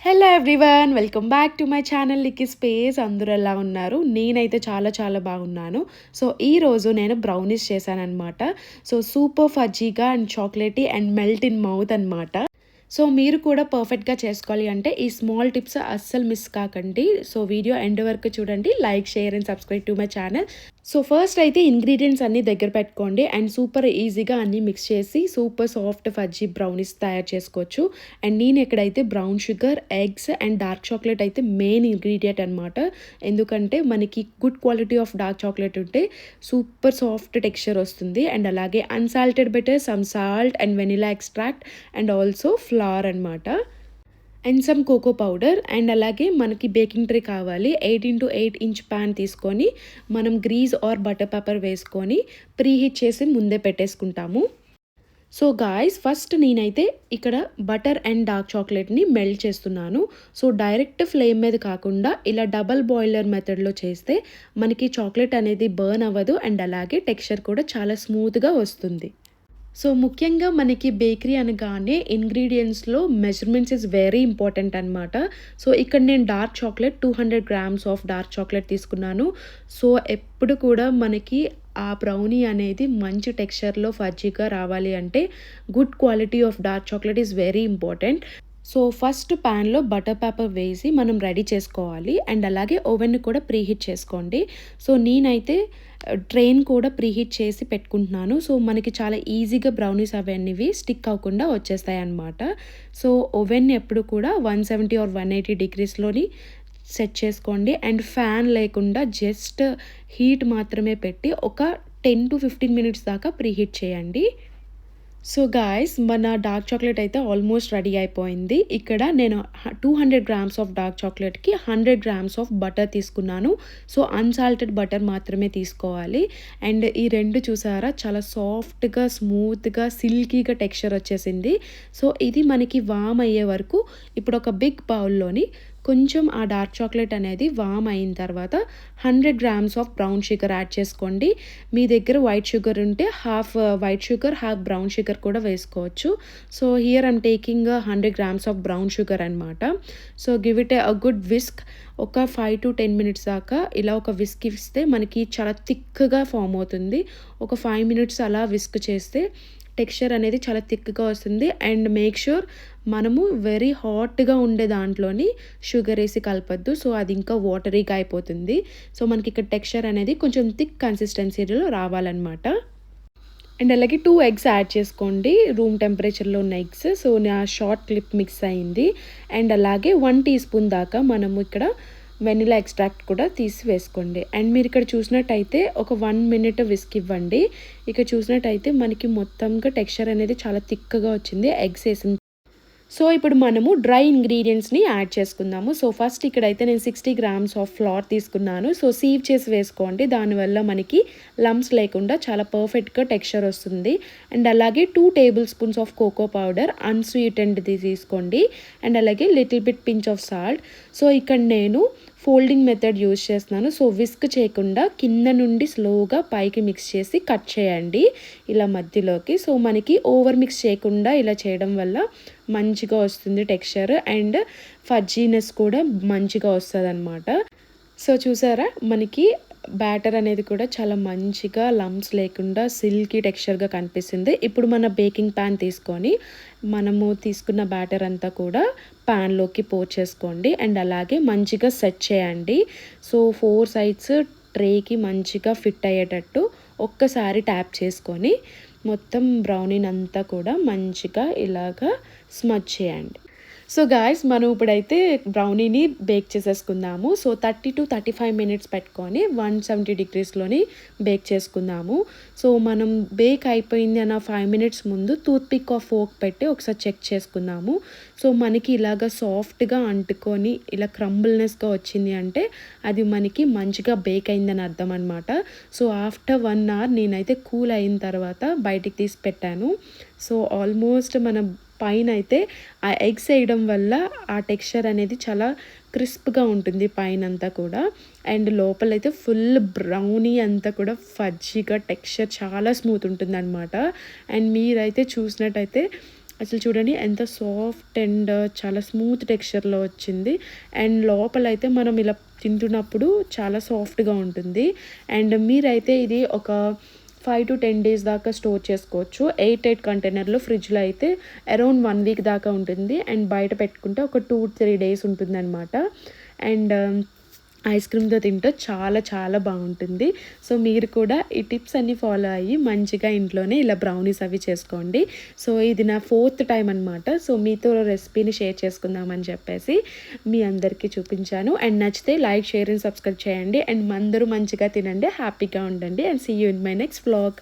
Hello everyone, welcome back to my channel లిక్కీ space. అందరూ ఎలా ఉన్నారు? నేనైతే చాలా చాలా బాగున్నాను. సో ఈరోజు నేను బ్రౌనీస్ చేశానన్నమాట. సో సూపర్ ఫజ్జీగా and chocolatey and melt in mouth అనమాట. సో మీరు కూడా పర్ఫెక్ట్గా చేసుకోవాలి అంటే ఈ స్మాల్ టిప్స్ అస్సలు మిస్ కాకండి. సో వీడియో ఎండ్ వరకు చూడండి. Like, share and subscribe to my channel. So first అయితే ఇంగ్రీడియంట్స్ అన్నీ దగ్గర పెట్టుకోండి అండ్ సూపర్ ఈజీగా అన్నీ మిక్స్ చేసి సూపర్ సాఫ్ట్ ఫజ్జీ బ్రౌనీస్ తయారు చేసుకోవచ్చు. అండ్ నేను ఎక్కడైతే brown sugar, eggs and dark chocolate అయితే మెయిన్ ఇంగ్రీడియంట్ అనమాట. ఎందుకంటే మనకి good quality of dark chocolate ఉంటే సూపర్ సాఫ్ట్ టెక్స్చర్ వస్తుంది. అండ్ అలాగే unsalted better, some salt and vanilla extract and also flavour అనమాట. And some cocoa powder. And అలాగే మనకి బేకింగ్ ట్రే కావాలి. 8x8 ఇంచ్ ప్యాన్ తీసుకొని మనం గ్రీజ్ ఆర్ బటర్ పేపర్ వేసుకొని ప్రీహీట్ చేసి ముందే పెట్టేసుకుంటాము. సో గాయ్స్, ఫస్ట్ నేనైతే ఇక్కడ బటర్ అండ్ డార్క్ చాక్లెట్ని మెల్ట్ చేస్తున్నాను. సో డైరెక్ట్ ఫ్లేమ్ మీద కాకుండా ఇలా డబల్ బాయిలర్ మెథడ్లో చేస్తే మనకి చాక్లెట్ అనేది బర్న్ అవ్వదు అండ్ అలాగే టెక్స్చర్ కూడా చాలా స్మూత్గా వస్తుంది. సో ముఖ్యంగా మనకి బేకరీ అనగానే ఇంగ్రీడియంట్స్లో మెజర్మెంట్స్ ఇస్ వెరీ ఇంపార్టెంట్ అనమాట. సో ఇక్కడ నేను dark chocolate 200 grams of dark chocolate తీసుకున్నాను. సో ఎప్పుడు కూడా మనకి ఆ బ్రౌనీ అనేది మంచి టెక్స్చర్లో ఫజ్జీగా రావాలి అంటే good quality of dark chocolate is very important. So first ప్యాన్లో బటర్ పేపర్ వేసి మనం రెడీ చేసుకోవాలి. అండ్ అలాగే ఓవెన్ కూడా ప్రీహీట్ చేసుకోండి. సో నేనైతే ట్రైన్ కూడా ప్రీహీట్ చేసి పెట్టుకుంటున్నాను. సో మనకి చాలా ఈజీగా బ్రౌనీస్ అవన్నీ స్టిక్ అవ్వకుండా వచ్చేస్తాయి అన్నమాట. సో ఓవెన్ ఎప్పుడు కూడా 170 ఆర్ 180 డిగ్రీస్లోని సెట్ చేసుకోండి. అండ్ ఫ్యాన్ లేకుండా జస్ట్ హీట్ మాత్రమే పెట్టి ఒక 10 to 15 మినిట్స్ దాకా ప్రీహీట్ చేయండి. సో గాయ్స్, మన డార్క్ చాక్లెట్ అయితే ఆల్మోస్ట్ రెడీ అయిపోయింది. ఇక్కడ నేను 200 గ్రామ్స్ ఆఫ్ డార్క్ చాక్లెట్కి 100 గ్రామ్స్ ఆఫ్ బటర్ తీసుకున్నాను. సో అన్సాల్టెడ్ బటర్ మాత్రమే తీసుకోవాలి. అండ్ ఈ రెండు చూసారా, చాలా సాఫ్ట్గా, స్మూత్గా, సిల్కీగా టెక్స్చర్ వచ్చేసింది. సో ఇది మనకి వామ్ అయ్యే వరకు ఇప్పుడు ఒక బిగ్ బౌల్లోని కొంచెం ఆ డార్క్ చాక్లెట్ అనేది వామ్ అయిన తర్వాత 100 grams of brown sugar add చేసుకోండి. మీ దగ్గర వైట్ షుగర్ ఉంటే half white sugar, half brown sugar కూడా వేసుకోవచ్చు. So here I'm taking 100 grams of brown sugar అనమాట. So give it a good whisk. ఒక 5 to 10 మినిట్స్ దాకా ఇలా ఒక విస్క్ ఇస్తే మనకి చాలా థిక్గా ఫామ్ అవుతుంది. ఒక 5 మినిట్స్ అలా విస్క్ చేస్తే టెక్స్చర్ అనేది చాలా థిక్గా వస్తుంది. అండ్ మేక్ ష్యూర్ మనము వెరీ హాట్గా ఉండే దాంట్లోని షుగర్ వేసి కలపద్దు. సో అది ఇంకా వాటరీగా అయిపోతుంది. సో మనకి ఇక్కడ టెక్స్చర్ అనేది కొంచెం థిక్ కన్సిస్టెన్సీలో రావాలన్నమాట. అండ్ అలాగే 2 ఎగ్స్ యాడ్ చేసుకోండి, రూమ్ టెంపరేచర్లో ఉన్న ఎగ్స్. సో నా షార్ట్ క్లిప్ మిక్స్ అయింది. అండ్ అలాగే 1 టీ స్పూన్ దాకా మనము ఇక్కడ వెనిలా ఎక్స్ట్రాక్ట్ కూడా తీసి వేసుకోండి. అండ్ మీరు ఇక్కడ చూసినట్టయితే ఒక 1 మినిట్ విస్క్ ఇవ్వండి. ఇక్కడ చూసినట్టయితే మనకి మొత్తంగా టెక్స్చర్ అనేది చాలా థిక్గా వచ్చింది ఎగ్స్ వేసిన. సో ఇప్పుడు మనము డ్రై ఇంగ్రీడియంట్స్ని యాడ్ చేసుకుందాము. సో ఫస్ట్ ఇక్కడైతే నేను 60 గ్రామ్స్ ఆఫ్ ఫ్లవర్ తీసుకున్నాను. సో సీవ్ చేసి వేసుకోండి, దానివల్ల మనకి లమ్స్ లేకుండా చాలా పర్ఫెక్ట్గా టెక్స్చర్ వస్తుంది. అండ్ అలాగే 2 tablespoons of cocoa powder అన్స్వీటెండ్ది తీసుకోండి. అండ్ అలాగే little bit pinch of salt. So ఇక్కడ నేను ఫోల్డింగ్ మెథడ్ యూజ్ చేస్తున్నాను. సో విస్క్ చేయకుండా కింద నుండి స్లోగా పైకి మిక్స్ చేసి కట్ చేయండి ఇలా మధ్యలోకి. సో మనకి ఓవర్ మిక్స్ చేయకుండా ఇలా చేయడం వల్ల మంచిగా వస్తుంది టెక్స్చర్ అండ్ ఫజ్జీనెస్ కూడా మంచిగా వస్తుంది అనమాట. సో చూసారా, మనకి బ్యాటర్ అనేది కూడా చాలా మంచిగా లమ్స్ లేకుండా సిల్కీ టెక్స్చర్గా కనిపిస్తుంది. ఇప్పుడు మన బేకింగ్ ప్యాన్ తీసుకొని మనము తీసుకున్న బ్యాటర్ అంతా కూడా ప్యాన్లోకి పోర్ చేసుకోండి. అండ్ అలాగే మంచిగా సెట్ చేయండి. సో 4 సైడ్స్ ట్రేకి మంచిగా ఫిట్ అయ్యేటట్టు ఒక్కసారి ట్యాప్ చేసుకొని మొత్తం బ్రౌనీని అంతా కూడా మంచిగా ఇలాగా స్మచ్ చేయండి. సో గాయ్స్, మనం ఇప్పుడైతే బ్రౌనీని బేక్ చేసేసుకుందాము. సో 30 to 35 మినిట్స్ పెట్టుకొని 170 డిగ్రీస్లోని బేక్ చేసుకుందాము. సో మనం బేక్ అయిపోయింది అన్న 5 మినిట్స్ ముందు టూత్పిక్ ఆఫ్ ఫోర్క్ పెట్టి ఒకసారి చెక్ చేసుకుందాము. సో మనకి ఇలాగ సాఫ్ట్గా అంటుకొని ఇలా క్రంబుల్నెస్గా వచ్చింది అంటే అది మనకి మంచిగా బేక్ అయిందని అర్థం అనమాట. సో ఆఫ్టర్ 1 అవర్ నేనైతే కూల్ అయిన తర్వాత బయటికి తీసి పెట్టాను. సో ఆల్మోస్ట్ మన పైన అయితే ఆ ఎగ్స్ వేయడం వల్ల ఆ టెక్స్చర్ అనేది చాలా క్రిస్ప్గా ఉంటుంది పైన అంతా కూడా. అండ్ లోపలైతే ఫుల్ బ్రౌనీ అంతా కూడా ఫజ్జీగా టెక్స్చర్ చాలా స్మూత్ ఉంటుంది అనమాట. అండ్ మీరైతే చూసినట్టయితే అసలు చూడండి ఎంత సాఫ్ట్ అండ్ చాలా స్మూత్ టెక్స్చర్‌లో వచ్చింది. అండ్ లోపలైతే మనం ఇలా తింటున్నప్పుడు చాలా సాఫ్ట్‌గా ఉంటుంది. అండ్ మీరైతే ఇది ఒక 5-10 డేస్ దాకా స్టోర్ చేసుకోవచ్చు. ఎయిర్ టైట్ కంటైనర్‌లో ఫ్రిడ్జ్‌లో అయితే అరౌండ్ 1 వీక్ దాకా ఉంటుంది. అండ్ బయట పెట్టుకుంటే ఒక 2-3 డేస్ ఉంటుందనమాట. అండ్ ఐస్ క్రీమ్‌తో తింటే చాలా చాలా బావుంటుంది. సో, మీరు కూడా ఈ టిప్స్ అన్నీ ఫాలో అయ్యి మంచిగా ఇంట్లోనే ఇలా బ్రౌనీస్ అవి చేసుకోండి. సో, ఇది నా 4థ్ టైమ్ అనమాట. సో, మీతో రెసిపీని షేర్ చేసుకుందామని చెప్పేసి మీ అందరికీ చూపించాను. అండ్ నచ్చితే లైక్, షేర్ అండ్ సబ్స్క్రైబ్ చేయండి. అండ్ అందరూ మంచిగా తినండి, హ్యాపీగా ఉండండి. And see you in my next vlog.